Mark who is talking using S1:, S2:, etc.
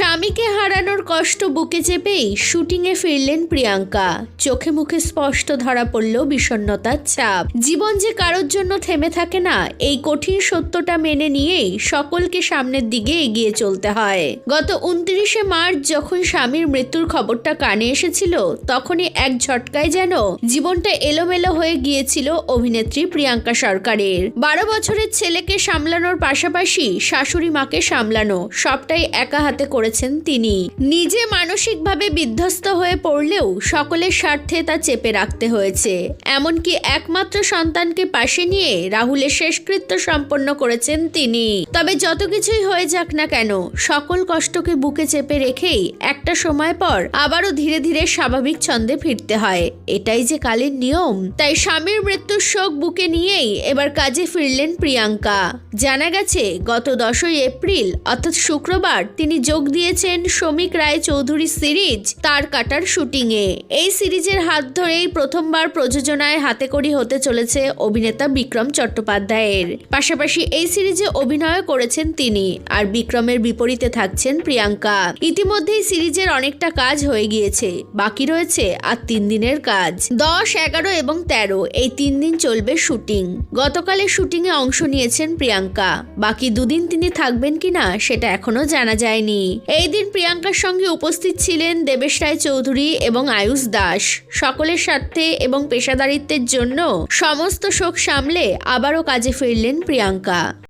S1: স্বামীকে হারানোর কষ্ট বুকে চেপেই শুটিংয়ে ফিরলেন প্রিয়াঙ্কা। চোখে মুখে স্পষ্ট ধরা পড়ল বিষণ্ণতার ছাপ। জীবন যে কারোর জন্য থেমে থাকে না, এই কঠিন সত্যটা মেনে নিয়েই সকলকে সামনের দিকে এগিয়ে চলতে হয়। গত 29শে মার্চ যখন স্বামীর মৃত্যুর খবরটা কানে এসেছিল, তখনই এক ঝটকায় যেন জীবনটা এলোমেলো হয়ে গিয়েছিল অভিনেত্রী প্রিয়াঙ্কা সরকারের। 12 বছরের ছেলেকে সামলানোর পাশাপাশি শাশুড়ি মাকে সামলানো সবটাই একা হাতে করেছেন তিনি। নিজে মানসিকভাবে বিধ্বস্ত হয়ে পড়লেও সকলের স্বার্থে তা চেপে রাখতে হয়েছে। এমনকি একমাত্র সন্তানকে পাশে নিয়ে রাহুলের শেষকৃত্য সম্পন্ন করেছেন তিনি। তবে যত কিছুই হয়ে যাক না কেন, সকল কষ্টকে বুকে চেপে রেখেই একটা সময় পর আবারও ধীরে ধীরে স্বাভাবিক ছন্দে ফিরতে হয়। এটাই যে কালের নিয়ম। তাই স্বামীর মৃত্যুর শোক বুকে নিয়েই এবার কাজে ফিরলেন প্রিয়াঙ্কা। জানা গেছে গত 10ই এপ্রিল অর্থাৎ শুক্রবার তিনি যোগ দিয়েছেন শমিক রায় চৌধুরী সিরিজ তার কাটার শুটিংয়ে। এই সিরিজের হাত ধরেই প্রথমবার প্রযোজনায় হাতেখড়ি হতে চলেছে অভিনেতা বিক্রম চট্টোপাধ্যায়ের। পাশাপাশি এই সিরিজে অভিনয় করেছেন তিনি, আর বিক্রমের বিপরীতে থাকছেন প্রিয়াঙ্কা। ইতিমধ্যেই সিরিজের অনেকটা কাজ হয়ে গিয়েছে, বাকি রয়েছে আর 3 দিনের কাজ। 10, 11 এবং 13 এই 3 দিন চলবে শুটিং। গতকালের শুটিংয়ে অংশ নিয়েছেন প্রিয়াঙ্কা। বাকি 2 দিন তিনি থাকবেন কিনা সেটা এখনো জানা যায়নি। এই দিন প্রিয়াঙ্কার সঙ্গে উপস্থিত ছিলেন দেবেশ রায় চৌধুরী এবং আয়ুষ দাস। সকলের স্বার্থে এবং পেশাদারিত্বের জন্য সমস্ত শোক সামলে আবারও কাজে ফিরলেন প্রিয়াঙ্কা।